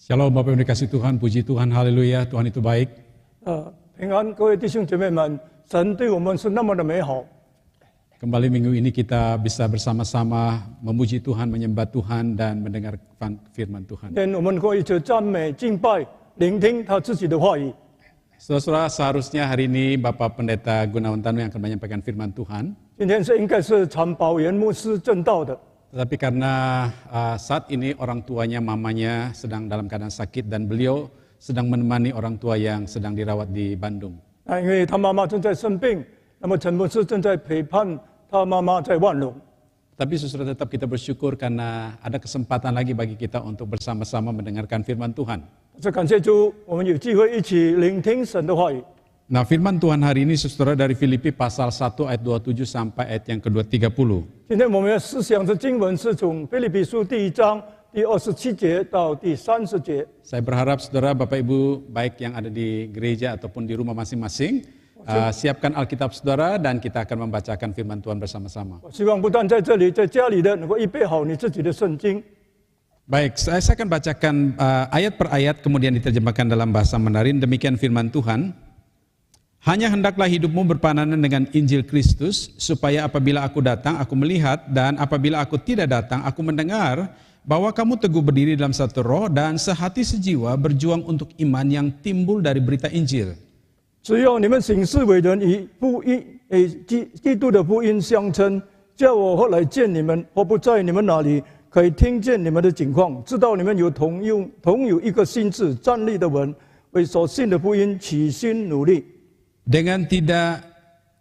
Shalom Bapak yang dikasih Tuhan, puji Tuhan, haleluya, Tuhan itu baik. 平安，各位弟兄姐妹们，神对我们是那么的美好。 Kembali minggu ini kita bisa bersama-sama memuji Tuhan, menyembah Tuhan, dan mendengar firman Tuhan. 愿我们可以去赞美、敬拜、聆听他自己的话语。 Saudara-saudara, seharusnya hari ini Bapak Pendeta Gunawan Tanu yang akan menyampaikan firman Tuhan. 今天应该是常宝元牧师正道的， Tetapi karena saat ini orang tuanya, mamanya sedang dalam keadaan sakit dan beliau sedang menemani orang tua yang sedang dirawat di Bandung. 因为他妈妈正在生病，那么陈牧师正在陪伴他妈妈在万隆。 Tapi saudara tetap kita bersyukur karena ada kesempatan lagi bagi kita untuk bersama-sama mendengarkan firman Tuhan. 是感谢主，我们有机会一起聆听神的话语。 Nah, firman Tuhan hari ini saudara dari Filipi pasal 1 ayat 27 sampai ayat yang ke-30. 今天我们要思想的经文是从腓立比书第1章第27节到第30节。 Saya berharap saudara, Bapak Ibu, baik yang ada di gereja ataupun di rumah masing-masing, siapkan Alkitab saudara dan kita akan membacakan firman Tuhan bersama-sama. 我希望不但在这里，在家里的能够预备好你自己的圣经。 Baik, saya akan bacakan ayat per ayat kemudian diterjemahkan dalam bahasa Mandarin. Demikian firman Tuhan. Hanya hendaklah hidupmu berpananan dengan Injil Kristus, supaya apabila aku datang, aku melihat, dan apabila aku tidak datang, aku mendengar, bahwa kamu teguh berdiri dalam satu roh dan sehati sejiwa berjuang untuk iman yang timbul dari berita Injil. 只要你们行事为人以基督的福音相称，叫我后来见你们，或不在你们那里，可以听见你们的情况，知道你们有同有一个心志站立的稳，为所信的福音起心努力。 Dengan tidak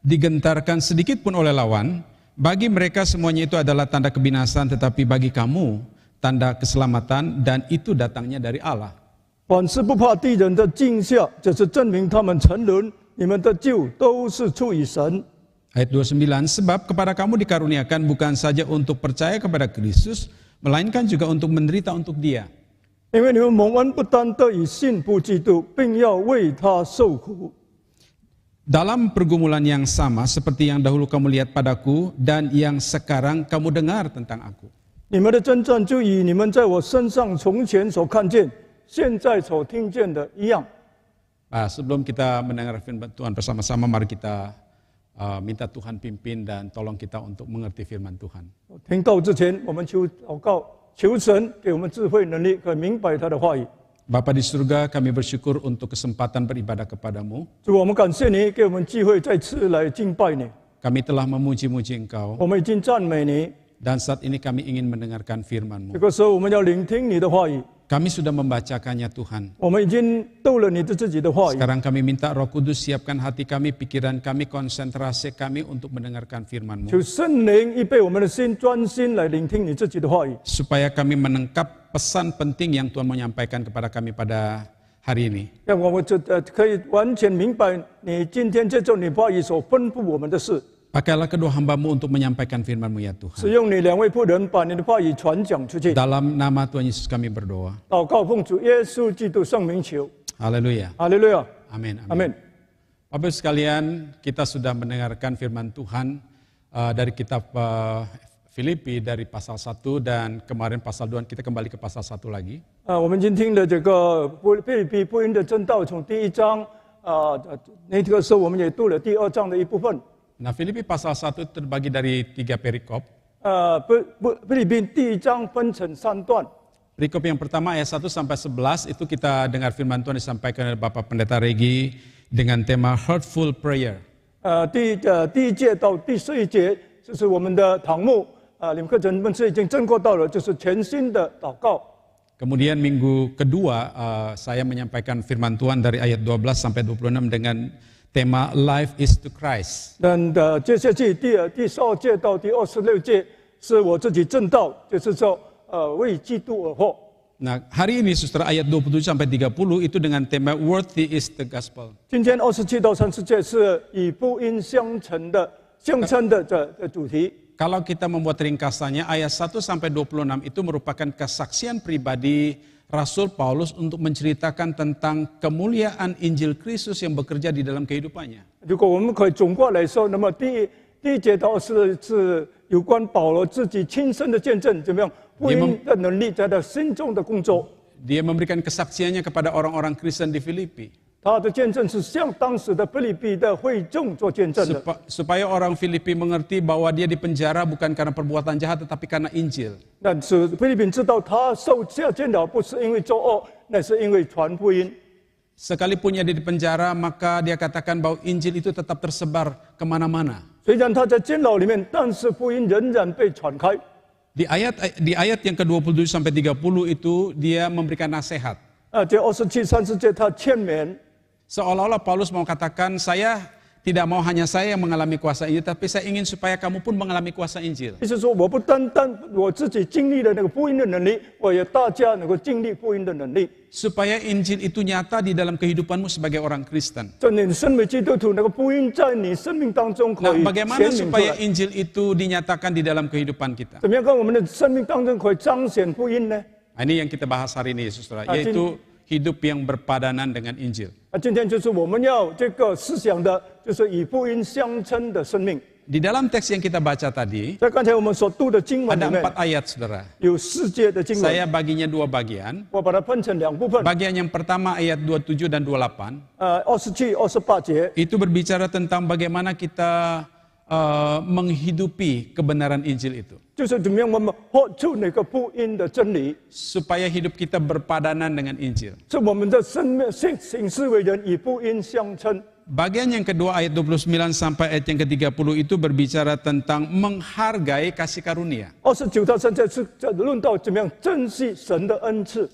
digentarkan sedikit pun oleh lawan, bagi mereka semuanya itu adalah tanda kebinasan, tetapi bagi kamu tanda keselamatan, dan itu datangnya dari Allah. 凡是不怕地人的惊吓，就是证明他们承认你们的救都是出于神。 Ayat 29, sebab kepada kamu dikaruniakan bukan saja untuk percaya kepada Kristus, melainkan juga untuk menderita untuk Dia. 因为你们蒙恩不单得以信服基督，并要为他受苦。 Dalam pergumulan yang sama seperti yang dahulu kamu lihat padaku dan yang sekarang kamu dengar tentang aku. 你们的征战就与你们在我身上从前所看见、现在所听见的一样。 Sebelum kita mendengar firman Tuhan bersama-sama, mari kita minta Tuhan pimpin dan tolong kita untuk mengerti firman Tuhan. 听到之前，我们求祷告，求神给我们智慧能力，可以明白他的话语。 Bapa di surga, kami bersyukur untuk kesempatan beribadah kepadamu. 主，我们感谢你，给我们机会再次来敬拜你。 Kami telah memuji-muji Engkau 我们已经赞美你， dan saat ini kami ingin mendengarkan firman-Mu. 这个时候我们要聆听你的话语。 Kami sudah membacakannya Tuhan. 我们已经读了你的自己的话语。 Sekarang kami minta Roh Kudus siapkan hati kami, pikiran kami, konsentrasi kami untuk mendengarkan firman-Mu. 求圣灵预备我们的心，专心来聆听你自己的话语， Supaya kami menangkap pesan penting yang Tuhan menyampaikan kepada kami pada hari ini. 让我们可以完全明白你今天借着你话语所吩咐我们的事。 Pakailah kedua hamba-Mu untuk menyampaikan firman-Mu ya Tuhan. 使用你两位仆人把你的话语传讲出去。 Dalam nama Tuhan Yesus kami berdoa. 祷告奉主耶稣基督圣名求， Haleluya. 哈利路亚， Amin. 阿门。 Bapak Ibu sekalian, kita sudah mendengarkan firman Tuhan dari kitab Filipi dari pasal 1 dan kemarin pasal 2, kita kembali ke pasal 1 lagi. 我们今天听的这个腓立比福音的真道，从第1章那个时候我们也读了第2章的一部分。 Nah, Filipi pasal 1 itu terbagi dari 3 perikop. 腓立比第1章分成3段。 Perikop yang pertama ayat 1 sampai 11 itu kita dengar firman Tuhan disampaikan oleh Bapak Pendeta Regi dengan tema Heartful Prayer. 第1节到第11节就是我们的堂目你们课程本次已经正过到了，就是全新的祷告。 Kemudian minggu kedua saya menyampaikan firman Tuhan dari ayat 12 sampai 26 dengan tema Life is to Christ. 接下去第12节到第26节是我自己正道，就是说为基督而活。 Nah, hari ini saudara ayat 27 sampai 30 itu dengan tema Worthy is the Gospel. 今天27到30节是以福音相称的主题。 Kalau kita membuat ringkasannya, ayat 1 sampai 26 itu merupakan kesaksian pribadi Rasul Paulus untuk menceritakan tentang kemuliaan Injil Kristus yang bekerja di dalam kehidupannya. 如果我们可以总括来说，那么第一节到是有关保罗自己亲身的见证，怎么样福音的能力在他心中的工作。Dia memberikan kesaksiannya kepada orang-orang Kristen di Filipi. 他的见证是向当时的腓立比的会众做见证的， Supaya orang Filipi mengerti bahwa dia dipenjara bukan karena perbuatan jahat tetapi karena Injil. 但是腓立比知道他受下监牢不是因为作恶，那是因为传福音。 Sekalipun dia di penjara, maka dia katakan bahwa Injil itu tetap tersebar kemana-mana. 虽然他在监牢里面，但是福音仍然被传开。 Di ayat yang ke-27 sampai 30 itu dia memberikan nasihat. 这27、30节他劝勉， Seolah-olah Paulus mau katakan, saya tidak mau hanya saya yang mengalami kuasa Injil, tapi saya ingin supaya kamu pun mengalami kuasa Injil. 意思说我不单单我自己经历了那个福音的能力，我也大家能够经历福音的能力。 Supaya Injil itu nyata di dalam kehidupanmu sebagai orang Kristen. 在你身为基督徒，那个福音在你生命当中可 Nah, 以 bagaimana 显明出 supaya 来。 Injil itu dinyatakan di dalam kehidupan kita? 怎么样看我们的生命当中可以彰显福音呢？ Nah, ini yang kita bahas hari ini, saudara, yaitu hidup yang berpadanan dengan Injil. 今天就是我们要这个思想的，就是以福音相称的生命。 Di dalam teks yang kita baca tadi, 在刚才我们所读的经文里 ada 面， 4 ayat, saudara. 有4节的经文， Saya baginya 2 bagian. 我把它分成2部分。 Bagian yang pertama ayat 27 dan 28. 27、28节， Itu berbicara tentang bagaimana kita menghidupi kebenaran Injil itu. 就是怎么样我们活出那个福音的真理， Supaya hidup kita berpadanan dengan Injil. 是我们的生命行事为人以福音相称。 Bagian yang kedua ayat 29 sampai ayat yang ke-30 itu berbicara tentang menghargai kasih karunia. 29到30节是在论到怎么样珍惜神的恩赐。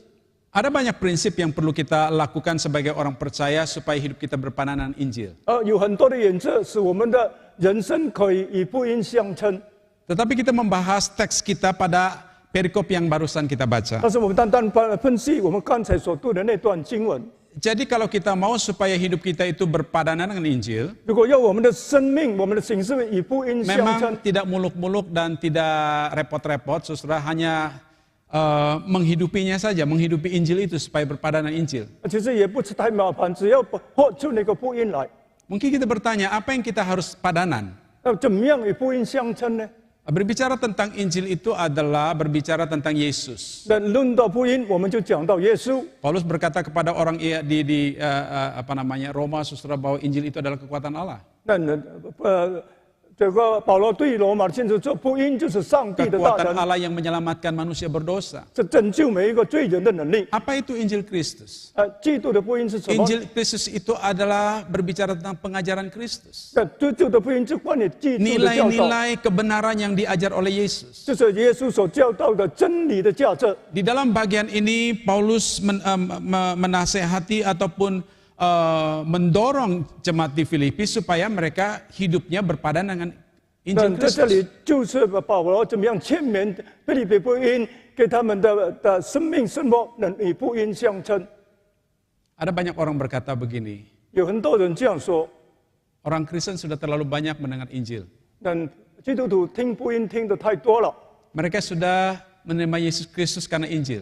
Ada banyak prinsip yang perlu kita lakukan sebagai orang percaya supaya hidup kita berpadanan Injil. 有很多的原则使我们的人生可以以福音相称。 Tetapi kita membahas teks kita pada perikop yang barusan kita baca. 但是我们单单分析我们刚才所读的那段经文。 Jadi kalau kita mau supaya hidup kita itu berpadanan dengan Injil, 如果要我们的生命、我们的行事以福音相称， memang tidak muluk-muluk dan tidak repot-repot, saudara, hanya menghidupinya saja, menghidupi Injil itu supaya berpadanan Injil. 其实也不是太麻烦，只要活出那个福音来。 Mungkin kita bertanya, apa yang kita harus padanan? 那怎么样与福音相称呢？ Berbicara tentang Injil itu adalah berbicara tentang Yesus. 那论到福音，我们就讲到耶稣。 Paulus berkata kepada orang di Roma, saudara, bahwa Injil itu adalah kekuatan Allah. 那这个保罗对罗马的信徒说，福音就是上帝的大 Kekuatan 能， Allah yang menyelamatkan manusia berdosa. 是拯救每一个罪人的能力。 Apa itu Injil Kristus? 基督的福音是什么？ Injil Kristus itu adalah berbicara tentang pengajaran Kristus. 基督的福音是关于基督的教导， Nilai-nilai kebenaran yang diajar oleh Yesus. 就是耶稣所教导的真理的价值。 Di dalam bagian ini Paulus menasehati ataupun mendorong jemaat di Filipi supaya mereka hidupnya berpadanan dengan Injil 在这 Kristus. 里就是保罗怎么样劝勉腓立比福音，给他们的生命生活能与福音相称。 Ada banyak orang berkata begini, 有很多人这样说， orang Kristen sudah terlalu banyak mendengar Injil. 但基督徒听福音听得太多了， Mereka sudah menerima Yesus Kristus karena Injil.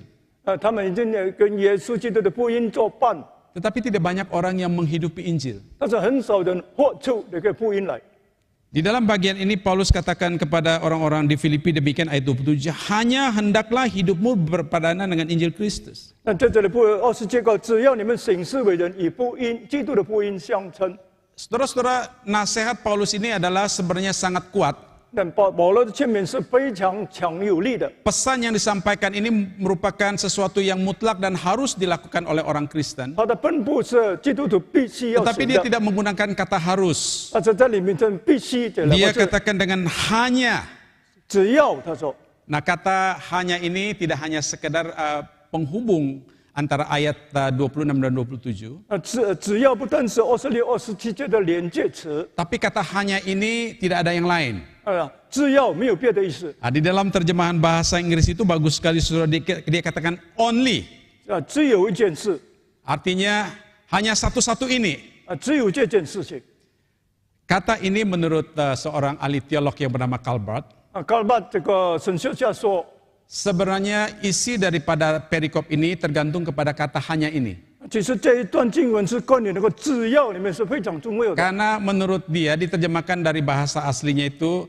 他们已经跟耶稣基督的福音作伴， Tetapi tidak banyak orang yang menghidupi Injil. 但是很少人活出那个福音来。 Di dalam bagian ini Paulus katakan kepada orang-orang di Filipi demikian ayat 27, hanya hendaklah hidupmu berpadanan dengan Injil Kristus. 那在这里20节告，只要你们行事为人以福音基督的福音相称。 Saudara-saudara, nasihat Paulus ini adalah sebenarnya sangat kuat. 但保罗的劝勉是非常强有力的。 Pesan yang disampaikan ini merupakan sesuatu yang mutlak dan harus dilakukan oleh orang Kristen. 他的分布是基督徒必须要 Tetapi 行 dia 的， tidak menggunakan kata harus. 但是在里面真必须的。 Dia katakan dengan hanya. 只要他说， Nah, kata hanya ini tidak hanya sekedar penghubung antara ayat 26 dan 27. 只要不单是26、27节的连接词， Tapi kata hanya ini tidak ada yang lain. 只要没有别的意思。 Nah, di dalam terjemahan bahasa Inggris itu bagus sekali, saudara, dia katakan only. 只有一件事， Artinya hanya satu-satu ini. 只有这件事情。 Kata ini menurut seorang ahli teolog yang bernama Karl Barth, 高巴这个神学家说， sebenarnya isi daripada perikop ini tergantung kepada kata hanya ini. 其实这一段经文是关于那个只要里面是非常重要的。 Karena menurut dia diterjemahkan dari bahasa aslinya itu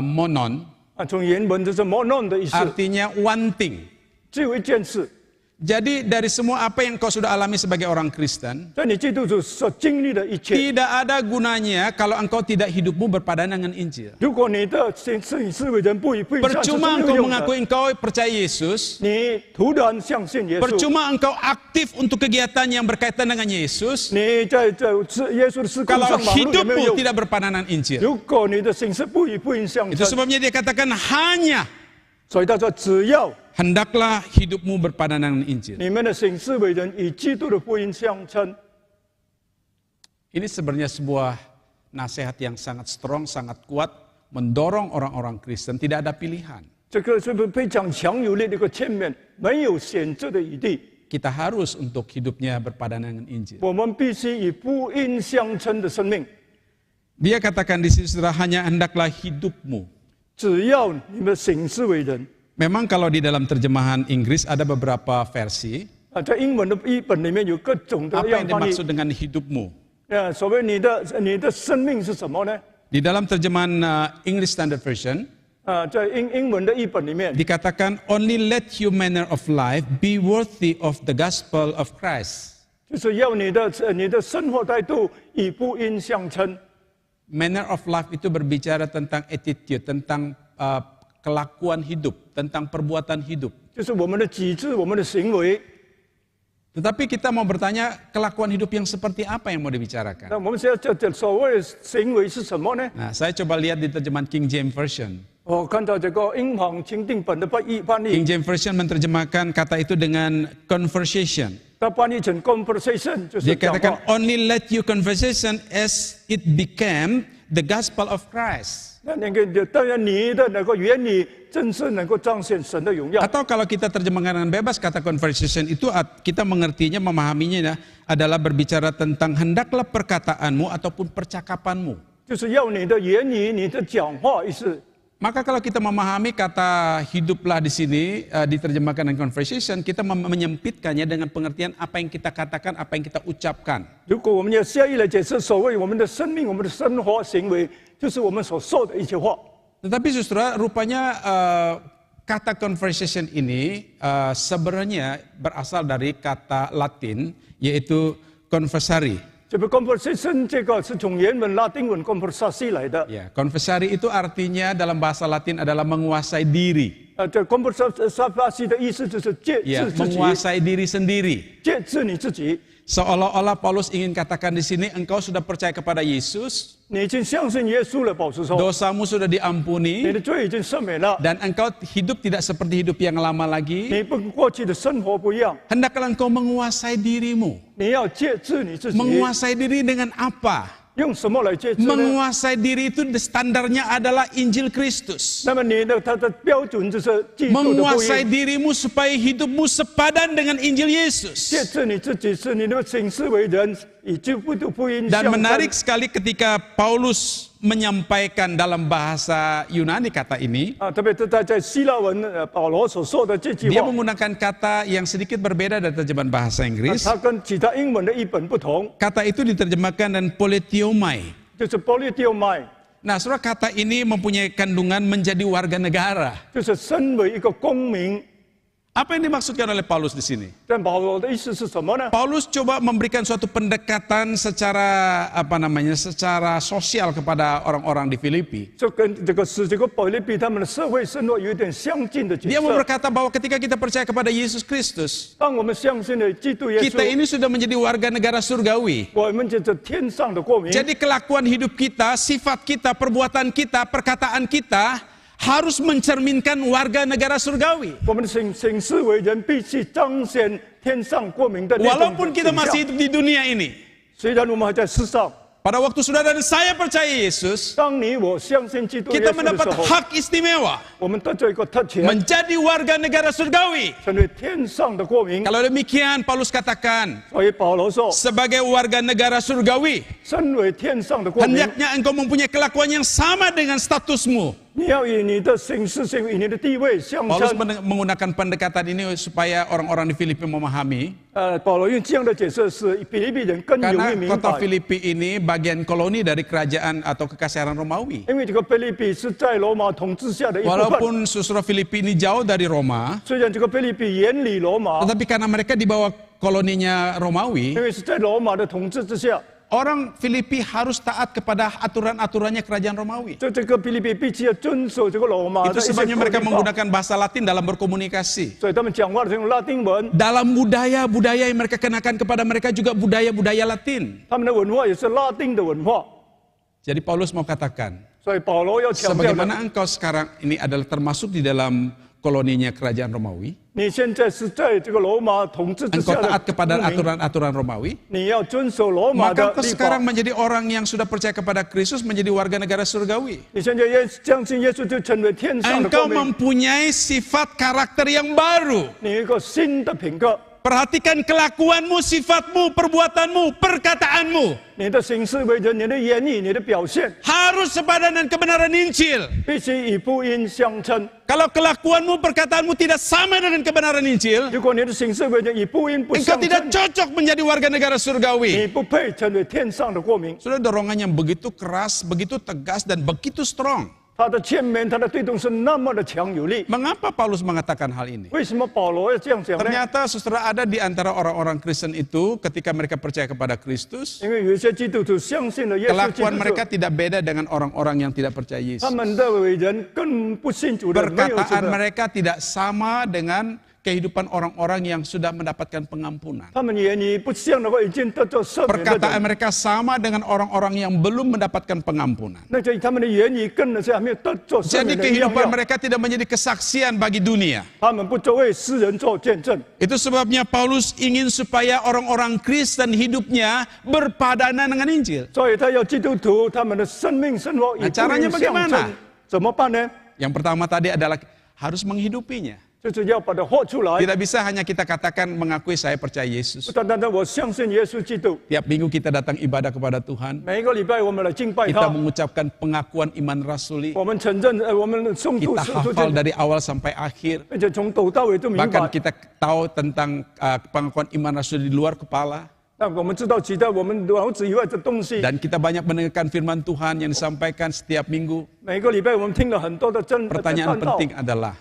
monon, 从原文就是 monon 的意思， artinya one thing. 只有一件事。Jadi dari semua apa yang kau sudah alami sebagai orang Kristen, 在你基督徒所经历的一切， tidak ada gunanya kalau engkau tidak hidupmu berpadanan dengan Injil. 如果你的行事为人不像，这是 Percuma 没有 engkau 用 mengaku 的。 engkau percaya Yesus, 你突然相信耶稣， percuma engkau aktif untuk kegiatan yang berkaitan dengan Yesus, 你在耶稣的事工 kalau 上忙碌也没有 hidupmu 用。 tidak berpadanan Injil. 如果你的行事不相 Itu 称， sebabnya dia katakan hanya 所以他说只要 hendaklah hidupmu berpadanan dengan Injil. 你们的行事为人以基督的福音相称。 Ini sebenarnya sebuah nasihat yang sangat strong, sangat kuat, mendorong orang-orang Kristen tidak ada pilihan. 这个是非常强有力的一个劝勉，没有选择的余地。 Kita harus untuk hidupnya berpadanan dengan Injil. 我们必须以福音相称的生命。 Dia katakan di sini saudara, hanya hendaklah hidupmu. 只要你们行事为人， Memang kalau di dalam terjemahan Inggris ada beberapa versi, 在英文的译本里面有各种的 apa 样 yang 翻译。 dimaksud dengan hidupmu. 所谓你的生命是什么呢？ Di dalam terjemahan English Standard Version, 在英文的译本里面， dikatakan only let your manner of life be worthy of the gospel of Christ. 就是要你的生活态度以福音相称。 Manner of life itu berbicara tentang attitude, tentang kelakuan hidup, tentang perbuatan hidup. 就是我们的举止，我们的行为。 Tetapi kita mau bertanya, kelakuan hidup yang seperti apa yang mau dibicarakan? 那我们现在这所谓的行为是什么呢？ Nah, saya coba lihat di terjemahan King James Version. 我看到这个英皇钦定本的翻译， King James Version menerjemahkan kata itu dengan conversation. 它翻译成 conversation， 就 Dia 是讲 katakan 话。 only let your conversation as it became the gospel of Christ. 那当然你的那个言语正是能够彰显神的荣耀。 Atau kalau kita terjemahkan dengan bebas, kata conversation itu kita mengertinya, memahaminya adalah berbicara tentang hendaklah perkataanmu ataupun percakapanmu. 就是要你的言语、你的讲话意思。 Maka kalau kita memahami kata hiduplah di sini diterjemahkan dengan conversation, kita menyempitkannya dengan pengertian apa yang kita katakan, apa yang kita ucapkan. 如果我们要下意来解释所谓我们的生命、我们的生活行为，就是我们所说的一些话。 Tetapi saudara, rupanya kata conversation ini sebenarnya berasal dari kata Latin, yaitu conversari. 这个 conversation 这个是从原文拉丁文 conversasi 来的。 Ya, conversari itu artinya dalam bahasa Latin adalah menguasai diri. 这 conversasi 的意思就是借 Ya, 治自己， menguasai diri sendiri. 借治你自己。 Seolah-olah Paulus ingin katakan di sini, engkau sudah percaya kepada Yesus, 你已经相信耶稣了，保持说， dosamu sudah 你 diampuni, 的罪已经赦免了， dan engkau hidup tidak seperti hidup yang lama lagi. 你跟过去的生活不一样， Hendaklah engkau menguasai dirimu. 你要借治你自己。 Menguasai diri dengan apa? 用什么来借治呢？ Menguasai diri itu standarnya adalah Injil Kristus. 那么它的标准就是基督的福 Menguasai 音。 dirimu supaya hidupmu sepadan dengan Injil Yesus. 借治你自己是你的行事为人，以基督的福音 Dan 相 menarik 称。 sekali ketika Paulus menyampaikan dalam bahasa Yunani kata ini, 特别是在希腊文保罗所说的这句 dia 话， menggunakan kata yang sedikit berbeda dari terjemahan bahasa Inggris. 它跟其他英文的译本不同， Kata itu diterjemahkan dan politeomai. 就是 politeomai， Nah, saudara, kata ini mempunyai kandungan menjadi warga negara. 就是身为一个公民。 Apa yang dimaksudkan oleh Paulus di sini? 但保罗的意思是什么呢？ Paulus coba memberikan suatu pendekatan secara secara sosial kepada orang-orang di Filipi. 就跟这个使这个腓立比他们的社会生活有点相近的角 Dia 色。 berkata bahwa ketika kita percaya kepada Yesus Kristus, 当我们相信了基督耶 kita 稣， ini sudah menjadi warga negara surgawi. 我们就是天上的国民。 Jadi kelakuan hidup kita, sifat kita, perbuatan kita, perkataan kita harus mencerminkan warga negara surgawi. 我们的行事为人必须彰显天上国民的那种 Walaupun kita 形 masih 象。 hidup di dunia ini. 虽然我们还在世上， Pada waktu saudara dan saya percaya Yesus, 当你我相信基督耶 kita 稣的 mendapat 时候， hak istimewa 我们得到一个特权， menjadi warga negara surgawi. 成为天上的国民。 Kalau demikian, Paulus katakan, 所以保罗说， sebagai warga negara surgawi, 身为天上的国民， hendaknya engkau mempunyai kelakuan yang sama dengan statusmu. 你要以你的行事行为、以你的地位相 Paulus 称。 menggunakan pendekatan ini supaya orang-orang di Filipi memahami. 保罗用这样的解释，使腓立比人更容 Karena 易明 kota 白。 Filipi ini bagian koloni dari kerajaan atau kekaisaran Romawi. 因为这个腓立比是在罗马统治下的一部分。 Walaupun saudara Filipi ini jauh dari Roma, 虽然这个腓立比远离罗马， tetapi karena mereka di bawah koloninya 因 Romawi, 为是在罗马的统治之下， orang Filipi harus taat kepada aturan-aturannya kerajaan Romawi. 这个腓立比必须要遵守这个罗马的 Itu 一些 sebabnya 规 mereka 定法， menggunakan bahasa Latin dalam berkomunikasi. 所以他们讲话是用拉丁文， Dalam budaya-budaya yang mereka kenakan kepada mereka juga budaya-budaya Latin. 他们的文化也是拉丁的文化。 Jadi Paulus mau katakan, 所以保罗要强调的， sebagaimana engkau sekarang ini adalah termasuk di dalam koloninya kerajaan Romawi, 你现在是在这个罗马统治之 engkau 下 taat 的 kepada 公民， aturan-aturan Romawi, 你要遵守罗马 maka 的 engkau 立 sekarang 法。 menjadi orang yang sudah percaya kepada Kristus, menjadi warga negara surgawi. 你现在相信耶稣，就成为天上的 Engkau 公民， mempunyai sifat karakter yang baru. 你有一个新的品格， Perhatikan kelakuanmu, sifatmu, perbuatanmu, perkataanmu. 你的行事为人，你的言语，你的表现， Harus sepadan dengan kebenaran Injil. 必须与福音相称。 Kalau kelakuanmu, perkataanmu tidak sama dengan kebenaran Injil, 如果你的行事为人与福音不 engkau 相 tidak 称， cocok menjadi warga negara 你 surgawi. 不配成为天上的国民。 Sudah dorongannya begitu keras, begitu tegas, dan begitu strong. 他的劝勉，他的推动是那么的强有力。 Mengapa Paulus mengatakan hal ini? 为什么保罗要这样讲呢？ Ternyata saudara ada di antara orang-orang Kristen itu ketika mereka percaya kepada Kristus, 因为有一些基督徒相信了耶稣基 kelakuan 督 mereka 徒， tidak beda dengan orang-orang yang tidak percaya 他 Yesus. 们的为人更不信主的，没有主 Perkataan 的， mereka tidak sama dengan kehidupan orang-orang yang sudah mendapatkan pengampunan. 他们言语不像的话，已经得到赦免的 Perkataan 人， mereka sama dengan orang-orang yang belum mendapatkan pengampunan. 那就他们的言语跟那些还没有得到赦 Jadi 免的一样 kehidupan 样。 mereka tidak menjadi kesaksian bagi dunia. 他们不作为世人做见证， Itu sebabnya Paulus ingin supaya orang-orang Kristen hidupnya berpadanan dengan Injil. 所以他要基督徒他们的生命生活与 Nah, caranya 福音相 bagaimana? 称。怎么办呢？ Yang pertama tadi adalah harus menghidupinya. 就是要把它活出来。 Tidak bisa hanya kita katakan mengakui saya percaya 不 Yesus. 单单的我相信耶稣基督， Tiap minggu kita datang ibadah kepada Tuhan. 每一个礼拜我们来敬拜 Kita 他， mengucapkan pengakuan iman rasuli. 我们承认我们诵读 Kita 使徒 hafal 经， dari awal sampai akhir. 并且从头到尾都明 Bahkan 白。 kita tahu tentang pengakuan iman rasuli di luar kepala. 那我们知道其他我们脑子以外的东西， Dan kita banyak mendengarkan firman Tuhan yang disampaikan setiap minggu. 每个礼拜我们听了很多的真 Pertanyaan 传道 penting adalah,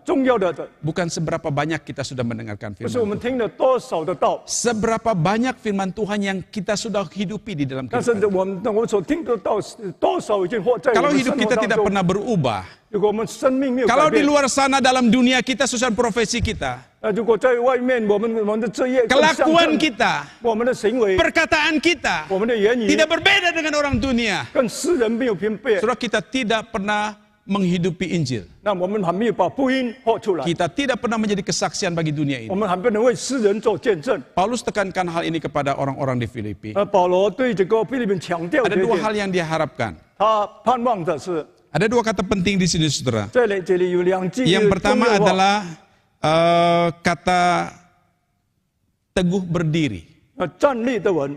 重要的 bukan seberapa banyak kita sudah mendengarkan 不 firman 是我们 Tuhan. 听了多少的道， Seberapa banyak firman Tuhan yang kita sudah hidupi di dalam 但是 kehidupan. 我们所听的道是多少已经活在我 Kalau 们 hidup 生活 kita 当 tidak 中。 pernah berubah, 如果我们生命没有 kalau 改 di 变， luar sana dalam dunia kita susun profesi kita, 如果在外面我们的职业跟象 kelakuan 征 kita, 我们的行为、 perkataan kita 我们的言语 tidak berbeda dengan orang dunia. 跟世人没有分别， Saudara, kita tidak pernah menghidupi Injil. 那我们还没有把福音活出来， Kita tidak pernah menjadi kesaksian bagi dunia 我 ini. 们还不能为世人做见证。 Paulus tekankan hal ini kepada orang-orang di Filipi. 保罗对这个菲律宾强调 Ada 这一 dua 点， hal yang dia harapkan. 他盼望的是， Ada dua kata penting di sini, saudara. 这里有两句 Yang 重 pertama 要话， adalah kata teguh berdiri. 站立的稳，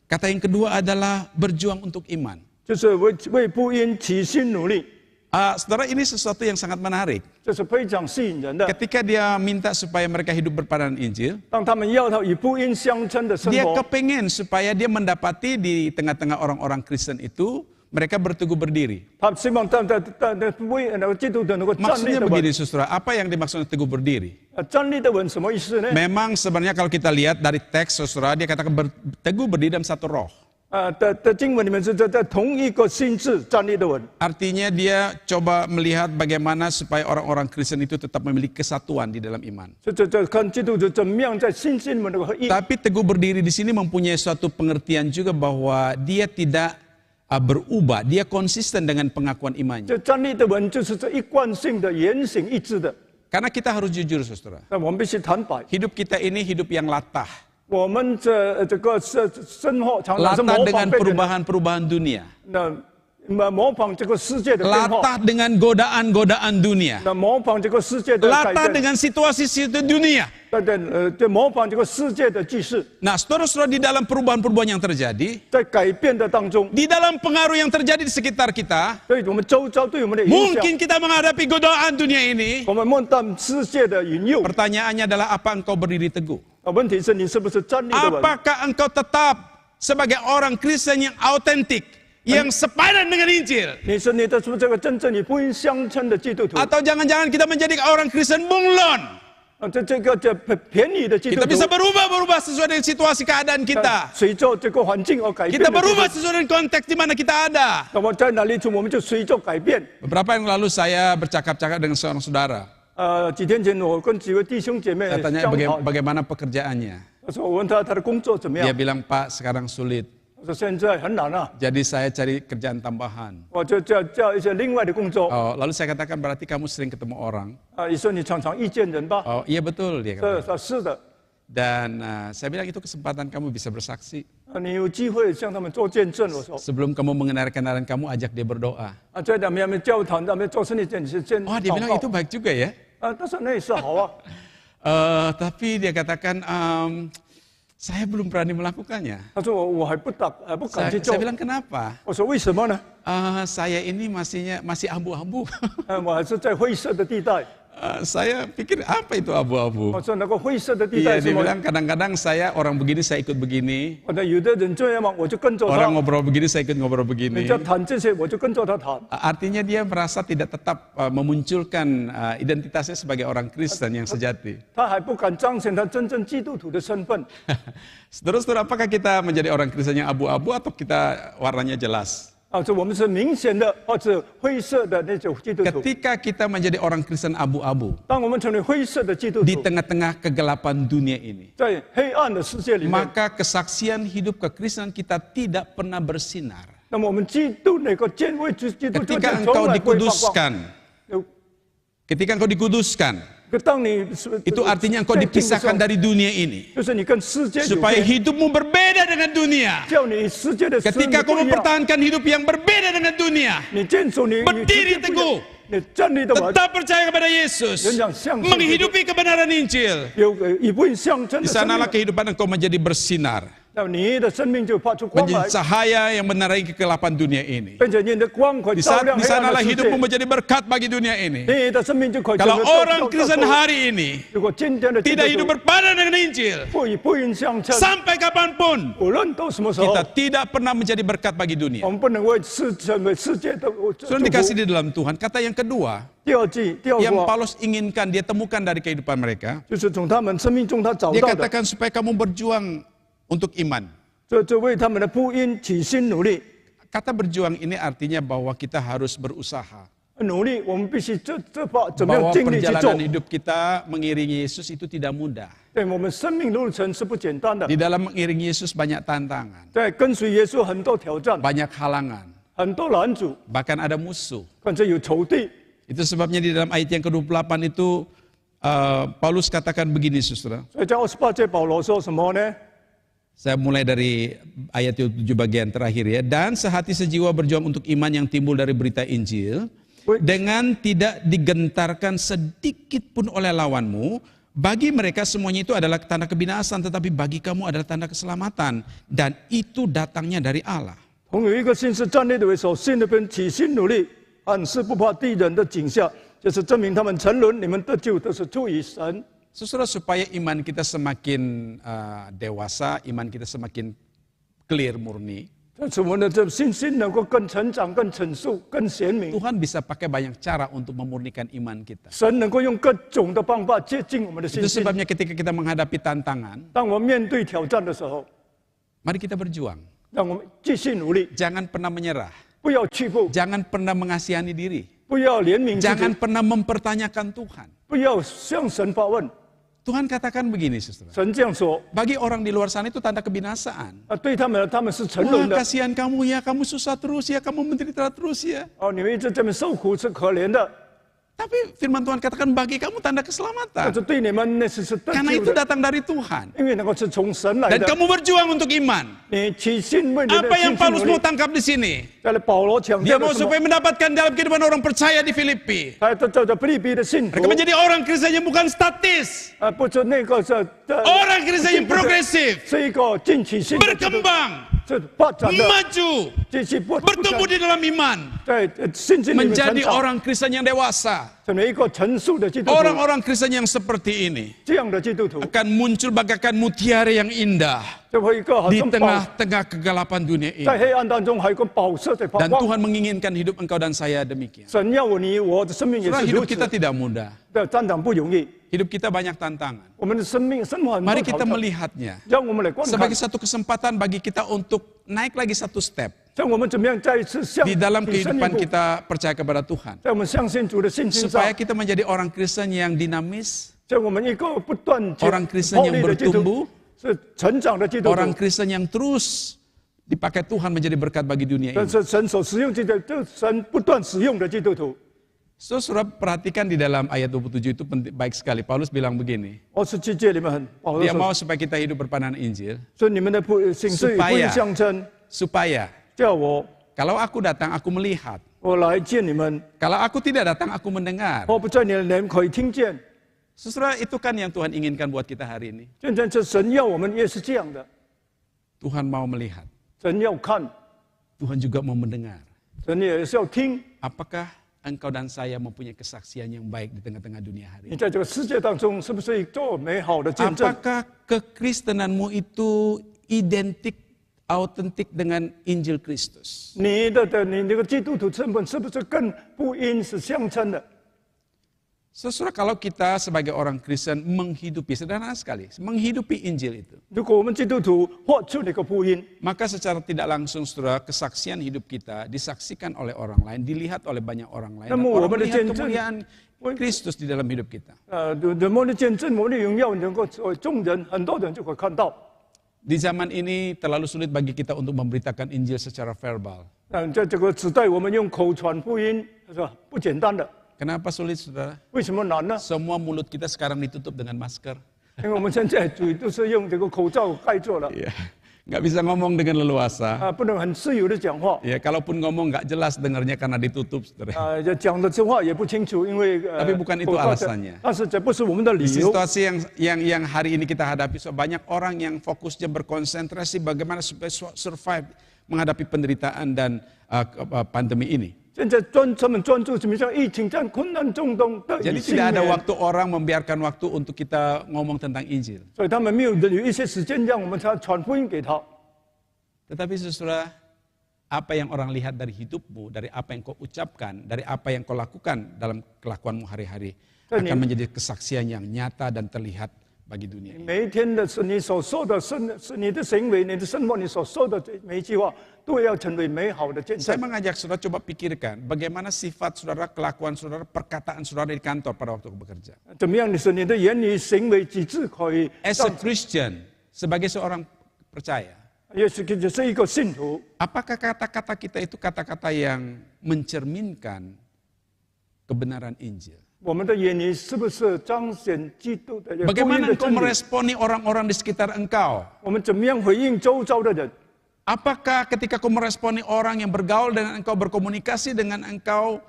Kata yang kedua adalah berjuang untuk iman. 就是为福音起心努力， Saudara, ini sesuatu yang sangat menarik. 这是非常吸引人的。 Ketika dia minta supaya mereka hidup berpadanan Injil, 当他们要他与福音相称的生 dia 活， kepengen supaya dia mendapati di tengah-tengah orang-orang Kristen itu, mereka berteguh berdiri. 他希望在福音基督徒能够站立 Maksudnya 的稳 begini, saudara, apa yang dimaksud teguh berdiri? 站立的稳什么意思呢？ Memang sebenarnya kalau kita lihat dari teks, saudara, dia katakan teguh berdiri dalam satu roh. 的经文里面是在同一个心智站立的稳， Artinya dia coba melihat bagaimana supaya orang-orang Kristen itu tetap memiliki kesatuan di dalam iman. 这看基督徒怎么样在信心里面能够合一。 Tapi teguh berdiri di sini mempunyai suatu pengertian juga bahwa dia tidak berubah, dia konsisten dengan pengakuan imannya. 这站立的稳就是这一贯性的言行一致的。 Karena kita harus jujur, saudara. 那我们必须坦白， Hidup kita ini hidup yang latah. 我们这个生活常常是 Latah 模 dengan 仿别人的。 perubahan-perubahan dunia. 那模仿这个世界的变化， latah dengan godaan-godaan dunia, 模仿这个世界的改 latah 变， dengan situasi-situasi dunia. 对，模仿这个世界的句式， Nah, saudara-saudara, di dalam perubahan-perubahan yang terjadi, 在改变的当中， di dalam pengaruh yang terjadi di sekitar kita, 对我们周遭对我们的影响， mungkin kita menghadapi godaan dunia ini. 我们面对世界的引诱。 Pertanyaannya adalah apa engkau berdiri teguh? 问题是你是不是站立的稳？ Apakah engkau tetap sebagai orang Kristen yang autentik, yang sepadan dengan Injil? 你是不是这个真正与福音相称的基督徒？ Atau jangan-jangan kita menjadi orang Kristen bunglon? 这便宜的基督 Kita 徒， bisa berubah sesuai dengan situasi keadaan kita. 随着这个环境而改变 Kita 的基督徒。 berubah sesuai dengan konteks di mana kita ada. 那么在哪里处，我们就随着改变。 Beberapa yang lalu saya bercakap-cakap dengan seorang saudara. 几天前我跟几位弟兄姐妹 Saya tanya 相讨， bagaimana pekerjaannya. 我问他的工作怎么 Dia 样， bilang, Pak, sekarang sulit. 我说现在很难啊， Jadi saya cari kerjaan tambahan. 我就叫一些另外的工作。 Oh, lalu saya katakan berarti kamu sering ketemu orang. 你说你常常遇见人吧？ Oh, iya betul dia kata. 是的， Dan saya bilang itu kesempatan kamu bisa bersaksi. 你有机会向他们做见证。我说 Sebelum kamu mengenal kenalan kamu, ajak dia berdoa. 在他们教堂他们做生意见是见 Oh, dia bilang itu baik juga ya. 但是那也是好啊。 Tapi dia katakan, saya belum berani melakukannya. 他说我还不敢去做 Saya。bilang kenapa? 我说为什么呢？ Saya ini masih abu-abu. 我还是在灰色的地带。 Saya pikir apa itu abu-abu? 我说那个灰色的地带 Iya, 是 dia 吗？ bilang kadang-kadang saya orang begini saya ikut begini. 有的人这样嘛，我就跟着 Orang 他。 ngobrol begini saya ikut ngobrol begini. 人家谈这些，我就跟着他谈。 Artinya dia merasa tidak tetap memunculkan identitasnya sebagai orang Kristen yang sejati. 他还不敢彰显他真正基督徒的身份。 Saudara-saudara, apakah kita menjadi orang Kristen yang abu-abu atau kita warnanya jelas? 这我们是明显的或者灰色的那种基督徒。 Ketika kita menjadi orang Kristen abu-abu 当我们成为灰色的基督 di 徒， tengah-tengah kegelapan dunia ini, 在黑暗的世界里面， maka kesaksian hidup kekristenan kita tidak pernah bersinar. 那么我们基督那个见为基督徒 Ketika 从 engkau 来不会发光。 dikuduskan, ketika engkau dikuduskan, 当你 itu artinya engkau dipisahkan dari dunia ini. 就是你跟世界有 Supaya 别， hidupmu berbeda dengan dunia. 叫你世界的生 Ketika 不 kau 一样。 mempertahankan hidup yang berbeda dengan dunia, 你坚守你 berdiri teguh, 你站立的稳， tetap percaya kepada Yesus, 人讲相信 menghidupi kebenaran Injil, 有以不相称 di 的生 sanalah 命， kehidupan engkau menjadi bersinar, 那你的生命就发出光 menjadi 来， cahaya yang menerangi kegelapan dunia ini. 并且你的光可以 Di 照亮 di 黑暗 sanalah 的世 hidupmu 界， menjadi berkat bagi dunia ini. 你的生命就可以 Kalau 成为 orang Kristen hari ini 如果今天的基 tidak 督 hidup 徒 berpadan dengan Injil, 不与福音相称， sampai kapanpun 无论到什么时候 kita，tidak pernah menjadi berkat bagi dunia. 我们不能为成为世界的祝 Sudah dikasih 福。 di dalam Tuhan. Kata yang kedua, 第二 yang 个 Paulus inginkan dia temukan dari kehidupan mereka, 就是从他们生命中他找 dia 到的， katakan supaya kamu berjuang untuk iman. 这为他们的福音起心努力。 Kata berjuang ini artinya bahwa kita harus berusaha. 努力，我们必须怎么样 Bahwa 尽力去做 perjalanan？hidup kita mengiringi Yesus itu tidak mudah. 对，我们生命路程是不简单的， Di dalam mengiringi Yesus banyak tantangan, 在跟随耶稣很多挑战， banyak halangan, 很多拦阻， bahkan ada musuh. 甚至有仇敌。 Itu sebabnya di dalam ayat yang ke-28 itu Paulus katakan begini, saudara. 所以在28节保罗说什么呢？ Saya mulai dari ayat 7 bagian terakhir ya. Dan sehati sejiwa berjuang untuk iman yang timbul dari berita Injil, dengan tidak digentarkan sedikit pun oleh lawanmu. Bagi mereka semuanya itu adalah tanda kebinasan, tetapi bagi kamu adalah tanda keselamatan. Dan itu datangnya dari Allah. 同有一个心是站立的为首，心里边起心努力，按事不怕地人的景象，就是证明他们沉沦，你们得救都是出于神。 Saudara, supaya iman kita semakin dewasa, iman kita semakin clear, murni, 但是我们的这信心能够更成长、更成熟、更显明。 Tuhan bisa pakai banyak cara untuk memurnikan iman kita. 神能够用各种的方法接近我们的信 Itu 心。 sebabnya ketika kita menghadapi tantangan, 当我们面对挑战的时候， mari kita berjuang. 让我们继续努力， Jangan pernah menyerah. 不要屈服， Jangan pernah mengasihani diri. 不要怜悯自 Jangan 己， pernah mempertanyakan Tuhan. 不要向神发问。 Tuhan katakan begini, saudara. 神这样说 Bagi orang di luar sana itu tanda kebinasaan. 对他们是沉 Wah, 沦的。 kasihan kamu ya, kamu susah terus ya, kamu menderita terus ya. 你们一直这么受苦是可怜的。Tapi firman Tuhan katakan bagi kamu tanda 但 keselamatan. 是对你们那是得 Karena 救 itu 的， datang dari Tuhan. 因为那个是从神来 Dan 的。 kamu berjuang untuk iman. 你起心为你的 Apa 信 yang 心 Paulus 努 mau 力。 tangkap di sini? 在那保罗强 Dia 调 mau 的什么？ supaya mendapatkan dalam kehidupan orang percaya di Filipi. 他这菲律宾的信徒 Mereka，menjadi orang Kristen yang bukan statis. 不是那个是 Orang Kristen yang progresif. 是一个进取性的基督徒， Berkembang. 是发展的， Maju. 这些不 Bertumbuh di dalam iman. 在信心里面成 Menjadi 长， orang Kristen yang dewasa. 成为一个成熟的基督徒。 Orang-orang Kristen yang seperti ini 这样的基督徒， akan muncul bagaikan mutiara yang indah 就会一个好 di 像宝， tengah-tengah kegelapan dunia 在 ini. 黑暗当中还有一个宝石在发 Dan 光。 Tuhan menginginkan hidup engkau dan saya demikian. 神要你我的生命也 Saudara, 是如 hidup 此 kita tidak mudah. 的，战场不容易。 Hidup kita banyak tantangan. 我们的生活很多 Mari 挑 kita 战， melihatnya 让我们来观看 sebagai，satu kesempatan bagi kita untuk naik lagi satu step 让我们怎么样再一次向 di dalam 提升一 kehidupan 步， kita percaya kepada Tuhan. 在我们相信主的信心上 Supaya，kita menjadi orang Kristen yang dinamis, 在我们一个不断 orang Kristen 暴 yang 力的基督 bertumbuh, 徒，是成长的基督 orang 徒。 Kristen yang terus dipakai Tuhan menjadi berkat bagi dunia 但 ini. 是神所使用这个，就神不断使用的基督徒。 Saudara perhatikan di dalam ayat 27 itu penting, baik sekali. Paulus bilang begini, 27节里面很保罗 dia 说 mau supaya kita hidup berpandangan Injil, 所以你们的形式与福音相称， supaya 叫我 kalau aku datang aku melihat, 我来见你们， kalau aku tidak datang aku mendengar. 我不在你的人可以听见。 Saudara, itu kan yang Tuhan inginkan buat kita hari ini. 现在这神要我们也是这样的， Tuhan mau melihat, 神要看， Tuhan juga mau mendengar. 神也是要听。 Apakah engkau dan saya mempunyai kesaksian yang baik di tengah-tengah dunia hari 你 ini? 在这个世界当中，是不是做美好的见证？ Apakah kekristenanmu itu identik, autentik dengan Injil Kristus? 你那个基督徒身份是不是跟福音是相称的？ Saudara, kalau kita sebagai orang Kristen menghidupi, sederhana sekali, menghidupi Injil itu, 如果我们基督徒活出那个福音， maka secara tidak langsung, saudara, kesaksian hidup kita disaksikan oleh orang lain, dilihat oleh banyak orang lain, dan Namun, orang我们的 melihat 见证， kemuliaan Kristus di dalam hidup kita. 人们的见证，我们的荣耀能够众人很多人就会看到。 Di zaman ini terlalu sulit bagi kita untuk memberitakan Injil secara verbal. 在这个时代，我们用口传福音是吧？不简单的。 Kenapa sulit, saudara? 为什么难呢？ Semua mulut kita sekarang ditutup dengan masker. 因为我们现在嘴都是用这个口罩盖住了， Iya, nggak bisa ngomong dengan leluasa. 不能很自由的讲话， Ya, kalaupun ngomong nggak jelas dengarnya karena ditutup, saudara. 讲的这话也不清楚，因为 Tapi bukan itu 口罩 alasannya. 但是这不是我们的理 Di 由。 situasi yang hari ini kita hadapi, so, banyak orang yang fokusnya berkonsentrasi bagaimana supaya survive menghadapi penderitaan dan pandemi ini. 现在他们专注怎么样疫情在困难中的 Jadi 以幸 tidak ada 免， waktu orang membiarkan waktu untuk kita ngomong tentang Injil. 所以他们没有一些时间让我们才传福音给他。 Tetapi saudara, apa yang orang lihat dari hidupmu, dari apa yang kau ucapkan, dari apa yang kau lakukan dalam kelakuanmu hari-hari, akan menjadi kesaksian yang nyata dan terlihat bagi dunia ini. 每一天的是你所说的，是你的行为、你的生活、你所说的每一句话，都要成为美好的见 Saya 证。 mengajak saudara coba pikirkan bagaimana sifat saudara, kelakuan saudara, perkataan saudara di kantor pada waktu bekerja. 怎么样？你是你的言语、行为、举止可以 As a Christian, sebagai seorang percaya, 也是一个信徒。 apakah kata-kata kita itu kata-kata yang mencerminkan kebenaran Injil? 我们的言语是不是彰显基督的福音 Bagaimana 的 engkau 真理？ meresponi orang-orang di sekitar engkau? 我们怎么样回应周遭的人？ Apakah ketika kau meresponi orang yang bergaul dengan engkau, berkomunikasi dengan engkau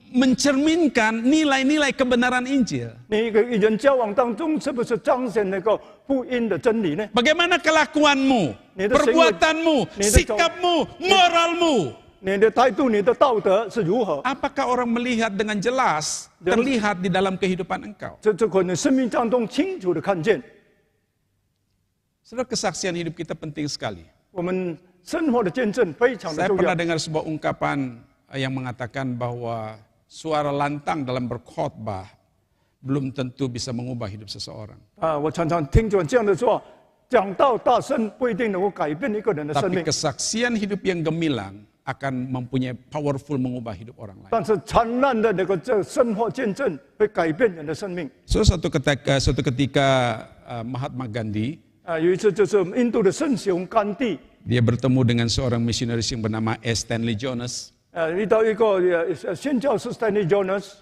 mencerminkan nilai-nilai kebenaran Injil? 你与人交往当中，是不是彰显那个福音的真理呢？ Bagaimana kelakuanmu, perbuatanmu, sikapmu, moralmu? 你的态度、你的道德是如何？ Apakah orang melihat dengan jelas, terlihat di dalam kehidupan engkau? 这可能生命当中清楚的看见。 Saudara, kesaksian hidup kita penting sekali. 我们生活的见证非常的 Saya 重 pernah 要。 dengar sebuah ungkapan yang mengatakan bahwa suara lantang dalam berkhotbah belum tentu bisa mengubah hidup seseorang. 我常常听见这样的说，讲道大声不一定能够改变一个人的生 Tapi 命， kesaksian hidup yang gemilang akan mempunyai powerful mengubah hidup orang lain. 但是灿烂的那个生活见证会改变人的生命。 Suatu ketika Mahatma Gandhi 有一次就是印度的圣雄甘地， dia bertemu dengan seorang misionaris yang bernama S. Stanley Jones. 遇到一个宣教士 Stanley Jones，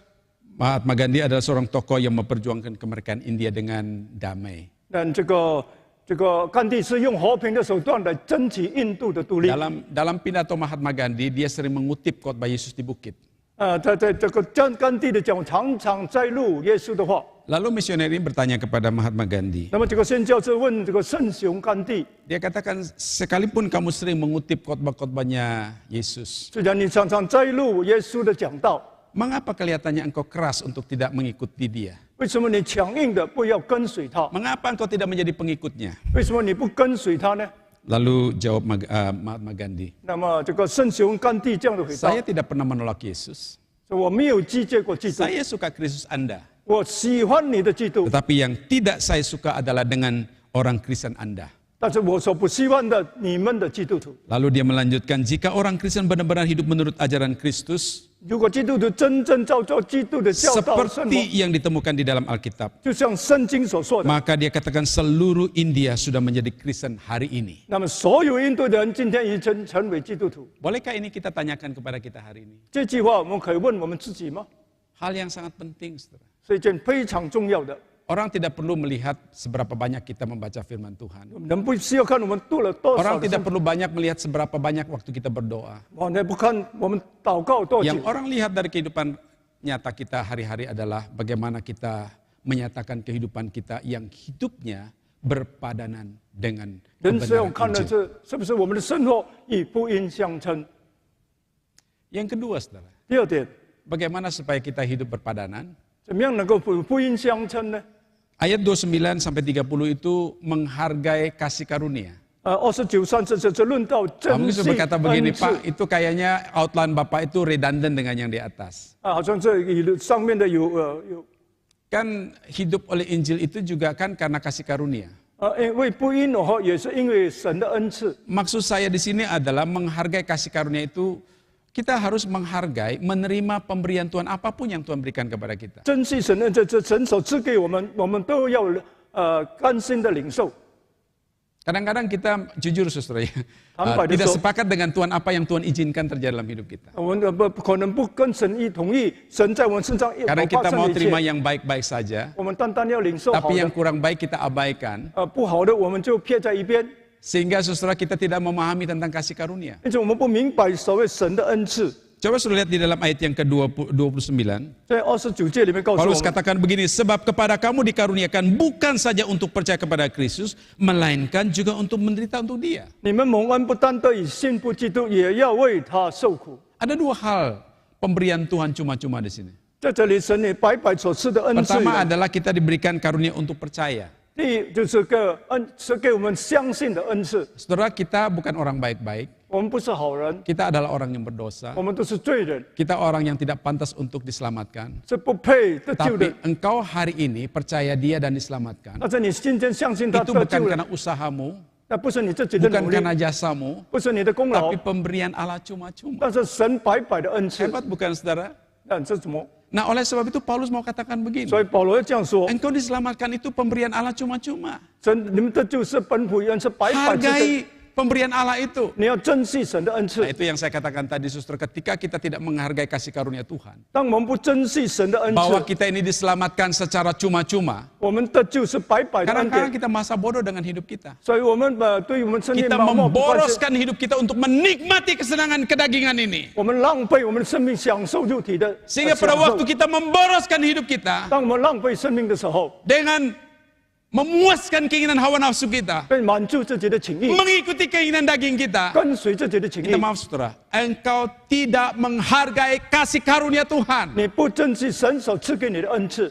Mahatma Gandhi adalah seorang tokoh yang memperjuangkan kemerdekaan India dengan damai. 但这个甘地是用和平的手段来争取印度的独立。 Dalam pidato Mahatma Gandhi, dia sering mengutip khotbah Yesus di bukit. 在这个甘地的讲常常摘录耶稣的话。 Lalu misioner ini bertanya kepada Mahatma Gandhi. 那么这个宣教士问这个圣雄甘地， Dia katakan, sekalipun kamu sering mengutip khotbah-khotbahnya Yesus, 虽然你常常摘录耶稣的讲道， mengapa kelihatannya engkau keras untuk tidak mengikuti dia? 为什么你强硬的不要跟随他？ Mengapa engkau tidak menjadi pengikutnya? 为什么你不跟随他呢？ Lalu jawab Mahatma Gandhi, 那么这个圣雄甘地这样的回答 saya： tidak pernah menolak Yesus. 我没有拒绝过基督， Saya suka Kristus Anda. 我喜欢你的基督， Tetapi yang tidak saya suka adalah dengan orang Kristen Anda. 但是我所不希望的你们的基督徒。 Lalu dia melanjutkan, jika orang Kristen benar-benar hidup menurut ajaran Kristus, 如果基督徒真正照着基督的教导生活， seperti yang ditemukan di dalam Alkitab, 就像圣经所说的， maka dia katakan seluruh India sudah menjadi Kristen hari ini. 那么所有印度人今天已经成为基督徒。 Bolehkah ini kita tanyakan kepada kita hari ini? 这句话我们可以问我们自己吗？ Hal yang sangat penting, saudara. 是一件非常重要的。 Orang tidak perlu melihat seberapa banyak kita membaca firman Tuhan. 人不需要看我们读了多少 Orang 的 tidak 圣经， perlu banyak melihat seberapa banyak waktu kita berdoa. 我们不看我们祷告多久 Yang，orang lihat dari kehidupan nyata kita hari-hari adalah bagaimana kita menyatakan kehidupan kita yang hidupnya berpadanan dengan 人是要 kebenaran 看的 Injil. 是不是我们的生活与福音相称。 Yang kedua, saudara, 第二点， bagaimana supaya kita hidup berpadanan? 怎么样能够福音相称呢？ Ayat 29 sampai 30 itu menghargai kasih karunia. 29、30这论到 Kamu 真 bisa 信 berkata begini, 恩赐 Pak, itu kayaknya outline Bapak itu redundant dengan yang di atas. 好像这上面的有 Kan hidup oleh Injil itu juga kan karena kasih karunia. 因为福音的话也是因为神的恩赐。 Maksud saya di sini adalah menghargai kasih karunia itu kita harus menghargai, menerima pemberian Tuhan apapun yang Tuhan berikan kepada kita. 珍惜神的恩赐，这神所赐给我们，我们都要甘心的领受。 Kadang-kadang kita jujur saudara ya, Tanpa tidak diso- sepakat dengan Tuhan apa yang Tuhan izinkan terjadi dalam hidup kita. 我们可能不跟神同意，神在我们身上 Kadang 发 kita 生 mau 的一 terima 切， yang baik-baik saja, 我们单单要领受好 tapi yang 的， kurang baik kita abaikan, 不好的我们就撇在一边， sehingga saudara kita tidak memahami tentang kasih karunia. 因此我们不明白所谓神的恩赐。 Coba saudara lihat di dalam ayat yang ke-29. 在29节里面告诉我 Paulus 们， katakan begini, sebab kepada kamu dikaruniakan bukan saja untuk percaya kepada Kristus, melainkan juga untuk menderita untuk dia. 你们蒙恩不单得以信服基督，也要为他受苦。 Ada dua hal pemberian Tuhan cuma-cuma di sini. 在这里，神也白白所赐的恩赐。 Pertama adalah kita diberikan karunia untuk percaya. 第一就是是给我们相信的恩赐。 Saudara, kita bukan orang baik-baik, 我们不是好人， kita adalah orang yang berdosa, 我们都是罪人， kita orang yang tidak pantas untuk diselamatkan. 是不配得救的 Tapi。engkau hari ini percaya dia dan diselamatkan. 但是你今天相信他 Itu 得 bukan 救了， karena usahamu, 那不是你自己的 bukan 努力， karena jasamu, 不是你的功劳 tapi，pemberian Allah cuma-cuma. 但是神白白的恩赐。 Hebat bukan saudara? 那这怎么？ Nah oleh sebab itu Paulus mau katakan begini. 所以保罗要这样说： Engkau diselamatkan itu pemberian Allah cuma-cuma. 神，你们的救是本乎恩，是白白之恩。 Hargai pemberian Allah itu. 你要珍惜神的恩赐 Nah,。itu yang saya katakan tadi, saudara, ketika kita tidak menghargai kasih karunia Tuhan, 当我们不珍惜神的恩 bahwa 赐， kita ini diselamatkan secara cuma-cuma, 我们的救是白白的恩 kadang-kadang 典。 kita masa bodoh dengan hidup kita. 所以我们对于我们生命 Kita 盲目不关心， memboroskan hidup kita untuk menikmati kesenangan kedagingan ini. 我们浪费我们的生命享受肉体的 Sehingga 享 pada 受 waktu kita memboroskan hidup kita 当我们浪费生命的时候， dengan memuaskan keinginan hawa nafsu kita, 被满足自己的情欲， mengikuti keinginan daging kita, 跟随自己的情欲 kita，maaf saudara, engkau tidak menghargai kasih karunia Tuhan. 你不珍惜神所赐给你的恩赐。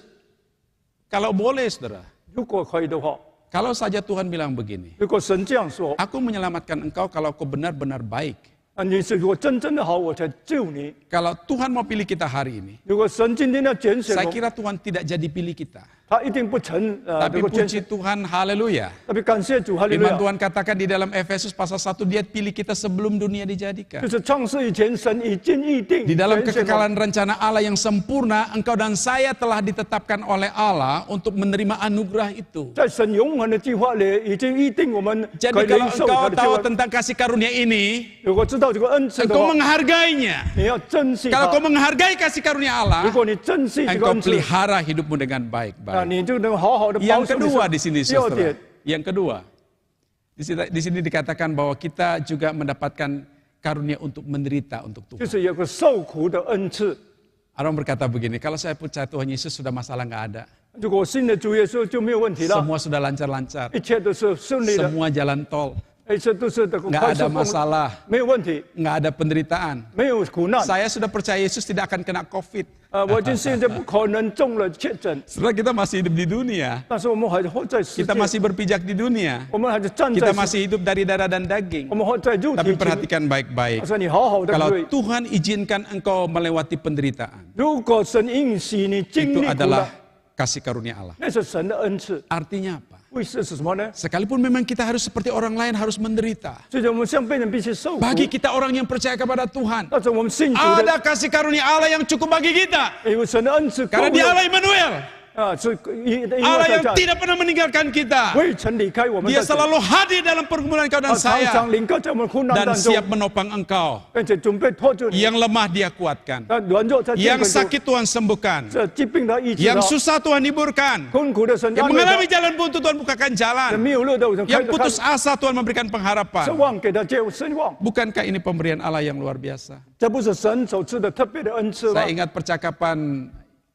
Kalau boleh saudara, 如果可以的话， kalau saja Tuhan bilang begini, 如果神这样说， aku menyelamatkan engkau kalau kau benar-benar baik. 你是如果真正的好，我才救你。 Kalau Tuhan mau pilih kita hari ini, 如果神今天要拣选 saya 我， kira Tuhan tidak jadi pilih kita. 他一定不成 Tapi 这个坚 puji 信。 Tuhan, haleluya. Tapi 感谢主，哈利路 Firman 亚！ Tuhan katakan di dalam Efesus pasal 1, Dia pilih kita sebelum dunia dijadikan. 就是创世以前，神已经预定。 Di dalam 拣选我们 kekekalan rencana Allah yang sempurna, engkau dan saya telah ditetapkan oleh Allah untuk menerima anugerah itu. 在神永恒的计划里，已经预定我们 Jadi 可以 kalau 领受 engkau 他的计 tahu 划。 tentang kasih karunia ini, 如果知道这个恩赐的 engkau 话， menghargainya. 你要珍惜 Kalau 它 kau。menghargai kasih karunia 如 Allah, 果你珍惜这个 engkau 恩赐， pelihara hidupmu dengan 那 baik-baik. 你就能好好的保 Yang 守你 kedua 生 di sini, 第二 saudara. 点， Yang kedua, di sini dikatakan bahwa kita juga mendapatkan karunia untuk menderita untuk 就 Tuhan. 是有个受苦的恩赐。 Orang berkata begini, kalau saya percaya Tuhan Yesus sudah masalah nggak ada. 如果信了主耶稣就没有问题了， Semua sudah lancar-lancar. 一切都是顺利的， Semua jalan tol. 一切都是的 Nggak 快 ada 速， masalah. 没有问题， Nggak ada penderitaan. 没有苦难。 Saya sudah percaya Yesus tidak akan kena COVID. 我已经现在不可能中了确诊， Setelah kita masih hidup di dunia. 但是我们还活在世界 Kita，masih berpijak di dunia. 我们还是站 Kita 在世， masih hidup dari darah dan daging. 我们还在肉 Tapi 体中。 perhatikan baik-baik. 他说你好好的 Kalau 对， Tuhan izinkan engkau melewati penderitaan, 如果神允许你经 itu 历苦 adalah 难， kasih karunia Allah. 那是神的恩赐。 Artinya apa? 为是什么呢？ Sekalipun memang kita harus seperti orang lain harus menderita. 所以我们像被人必须受苦， Bagi kita orang yang percaya kepada Tuhan, 但是我们信主的， ada kasih karunia Allah yang cukup bagi kita. 因为神的恩赐够 Karena dia 用 Allah Immanuel, 是因 Allah 为 yang 在 tidak pernah meninggalkan kita. 未曾离开我们 Dia 在这里， selalu hadir dalam pergumulan kau 他 dan 常 saya 常临到在我们苦难 dan 当中， siap menopang engkau. 并且准备托住你。 Yang lemah dia kuatkan, 那软弱在肩 yang 膀中， sakit Tuhan sembuhkan, 这疾病的医治 yang 他， susah Tuhan hiburkan, 困苦的神 yang 安慰 mengalami 他， jalan buntu Tuhan bukakan 人 jalan, 没有乐的人开 yang 着 putus 看， asa Tuhan memberikan 失 pengharapan. 望给他接希望， Bukankah ini pemberian Allah yang luar biasa? 这不是神所赐的特别的恩赐吗 Saya？ingat percakapan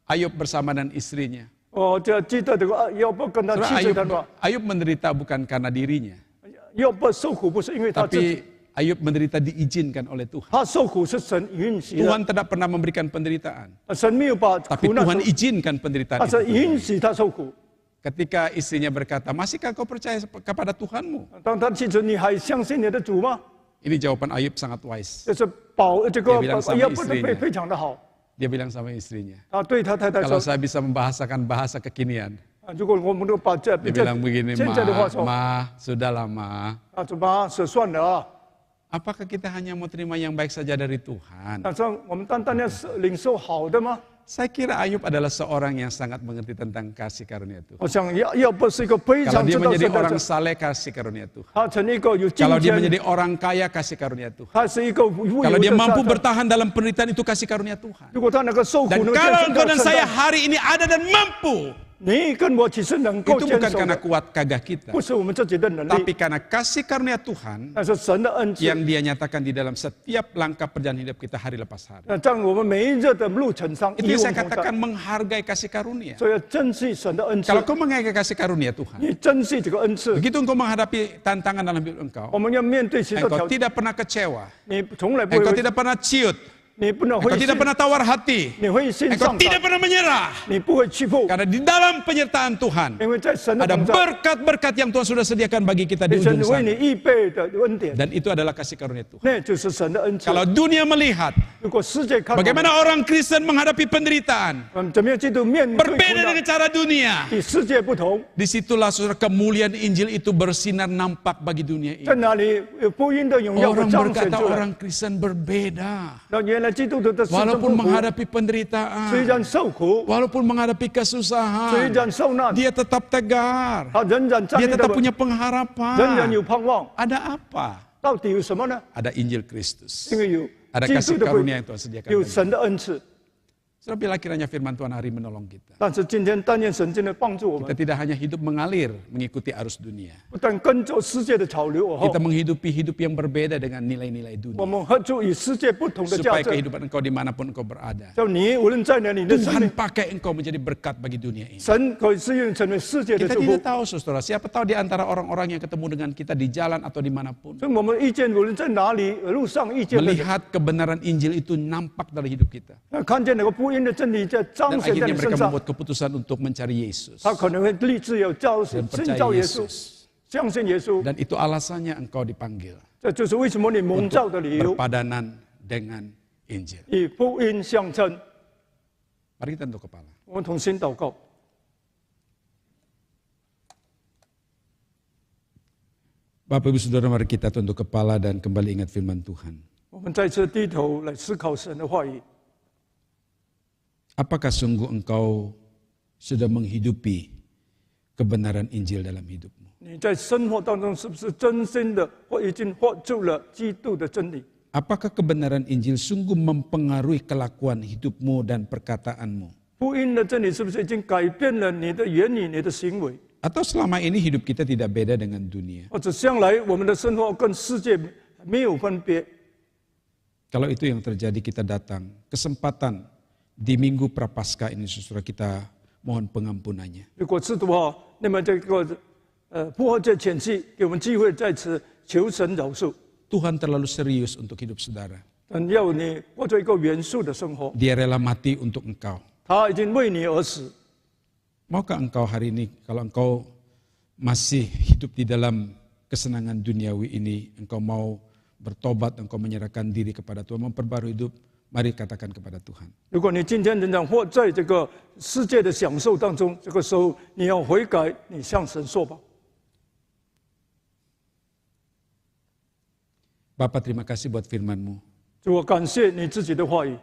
Ayub bersama dan istrinya. 我就记得这个要不跟他 Saudara, 妻子谈话， Ayub menderita bukan karena dirinya, 要不受苦不是因为他自己， tapi Ayub menderita diizinkan oleh Tuhan. 他受苦是神允许的， Tuhan tidak pernah memberikan penderitaan, 神没有把 tapi 苦难 Tuhan 受， izinkan penderitaan 他是 itu. 允许他受苦。 Ketika istrinya berkata, masihkah kau percaya kepada Tuhanmu? 当他妻子，你还相信你的主吗？ Ini jawaban Ayub sangat wise. 就是这个 Dia bilang sama 要不是 istrinya 非常的好。 Dia bilang sama istrinya, 他对他太太 kalau 说 saya bisa membahasakan bahasa kekinian. 如果我们都把这 Dia bilang begini, 现在的话 ma, 说， ma, sudahlah ma. 怎么是算了啊？ Apakah kita hanya mau terima yang baik saja dari Tuhan? 但是我们单单要领受好的吗？ Saya kira Ayub adalah seorang yang sangat mengerti tentang kasih karunia Tuhan. 我想要不是一个非 Kalau 常 dia 知道 menjadi 神的 orang 人， saleh, kasih karunia Tuhan. 他成一个有金 Kalau dia 钱， menjadi orang kaya, kasih karunia Tuhan. 他是一个富 Kalau 有 dia 的 mampu 下场。 bertahan dalam penderitaan itu kasih karunia Tuhan. 如果他能够受苦， Dan 能够 kalau 坚 engkau 持 dan 到 saya 圣诞， hari ini ada dan mampu, 你跟我其实能够 itu 坚 bukan 守 karena 的， kuat gagah kita, 不是我们自己的能 tapi 力， karena kasih karunia Tuhan 但是神的恩赐。 yang dia nyatakan di dalam setiap langkah perjalanan hidup kita hari lepas hari. 在我们每一日的路程上， Itu 与 yang 我 saya 们同 katakan 在， menghargai kasih karunia. 所以要珍惜神的恩赐。 Kalau kau menghargai kasih karunia Tuhan, 你珍惜这个恩赐， begitu engkau menghadapi tantangan dalam hidup 我 engkau, 们要面对许多 engkau 挑战， tidak pernah kecewa, 你从来不 engkau 会， tidak pernah ciut, 你不能 engkau 灰 tidak 心， pernah tawar hati, 你会心 engkau 上 tidak 胆， pernah menyerah. 你不会屈服， Karena di dalam penyertaan Tuhan, 因为在神的 ada 同在， berkat-berkat yang Tuhan sudah sediakan bagi kita di 神 ujung 为你 sana. 预备的恩典， Dan itu adalah kasih karunia Tuhan. 那就是神的恩赐。 Kalau dunia melihat 如果世界看我们， bagaimana orang Kristen menghadapi penderitaan, 怎么样基督面对苦 berbeda 难 dengan，cara dunia, 与世界不同， disitulah saudara kemuliaan Injil itu bersinar nampak bagi dunia 在 ini. 哪里有福音的荣耀的 Orang 彰显 berkata 出来。 orang Kristen berbeda. 那原来基督徒的是真 Walaupun 不苦， menghadapi 虽 penderitaan, 然受苦， walaupun menghadapi 虽 kesusahan, 然受难， dia tetap tegar. 他仍然站 Dia 立得 tetap 稳， punya 仍然有 pengharapan. 盼望。 Ada apa? 到底有什么呢？ Ada Injil Kristus. 因为有 Ada 基 kasih 督的福 karunia 音 yang，Tuhan sediakan. 有 bagi 神的恩赐。 Saudara, bila kiranya firman Tuhan hari menolong kita. 但是今天但愿神真的帮助我 Kita 们， tidak hanya hidup mengalir mengikuti arus dunia. 不但跟着世界的潮流， Kita menghidupi hidup yang berbeda dengan nilai-nilai 我 dunia. 们合出与世界不同的价 Supaya 值。 kehidupan engkau dimanapun engkau berada. 叫你无论在哪里，你的生 Tuhan 命， pakai engkau menjadi berkat bagi dunia ini. 神可以使用成为世界的 Kita 祝福 tidak。tahu saudara, siapa tahu di antara orang-orang yang ketemu dengan kita di jalan atau dimanapun. 所以我们意见，无论在哪里，路上意见的人， Melihat kebenaran Injil itu nampak dalam hidup kita. 看见那个福音的真理在 Dan 彰显在 akhirnya 你 mereka 身上， membuat keputusan untuk mencari Yesus. 他可能会立志要教 Dan 信 percaya 教耶稣， Yesus. 相信耶稣。 Dan itu alasannya engkau dipanggil. 这就是为什么你蒙召的理由， Berpadanan dengan Injil. 以福音相称。 Mari kita tunduk kepala. 我们同心祷告， Bapak Ibu Saudara, mari kita tunduk kepala dan kembali ingat firman Tuhan. 我们再次低头来思考神的话语。 Apakah sungguh engkau sudah menghidupi kebenaran Injil dalam hidupmu? 你在生活当中是不是真心的或已经活出了基督的真理？ Apakah kebenaran Injil sungguh mempengaruhi kelakuan hidupmu dan perkataanmu? 福音的真理是不是已经改变了你的言语、你的行为？ Atau selama ini hidup kita tidak beda dengan dunia? 或者将来我们的生活跟世界没有分别？ Kalau itu yang terjadi, kita datang kesempatan di Minggu Prapaskah ini, saudara, kita mohon pengampunannya. 如果是的话，那么这个复活节前夕，给我们机会在此求神饶恕。 Tuhan terlalu serius untuk hidup saudara. 但要你过着一个严肃的生活， Dia rela mati untuk engkau. 他已经为你而死。 Maukah engkau hari ini, kalau engkau masih hidup di dalam kesenangan duniawi ini, engkau mau bertobat, engkau menyerahkan diri kepada Tuhan, memperbarui hidup, mari katakan kepada Tuhan. 如果你今天仍然活在这个世界的享受当中，这个时候你要悔改，你向神说吧。 Bapa, terima kasih buat firman-Mu. 主，我感谢你自己的话语。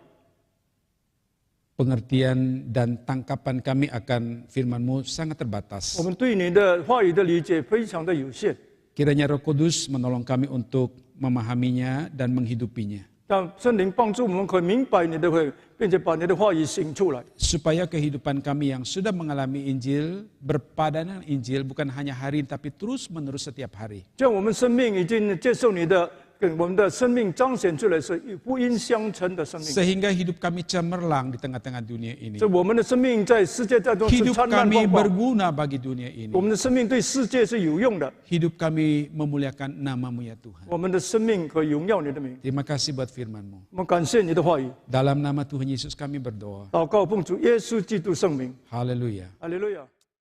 Pengertian dan tangkapan kami akan firman-Mu sangat 我 terbatas. 们对你的话语的理解非常的有限， Kiranya Roh Kudus menolong kami untuk memahaminya dan menghidupinya. 让圣灵帮助我们可以明白你的话，并且把你的话语行出来。 Supaya kehidupan kami yang sudah mengalami Injil, berpadanan Injil, bukan hanya hari ini, tapi terus menerus setiap hari. 这样我们生命已经接受你的，跟我们的生命彰显出来是与福音相称的生命。 Sehingga hidup kami cemerlang di tengah-tengah dunia ini. 这我们的生命在世界当中是 Hidup 灿烂 kami 光芒， berguna bagi dunia ini. 我们的生命对世界是有用的， Hidup kami memuliakan nama-Mu ya Tuhan. 我们的生命可以荣耀你的名。 Terima kasih buat firman-Mu. 我们感谢你的话语， Dalam nama Tuhan Yesus kami berdoa. 祷告奉主耶稣基督圣名， Haleluya. 哈利路亚。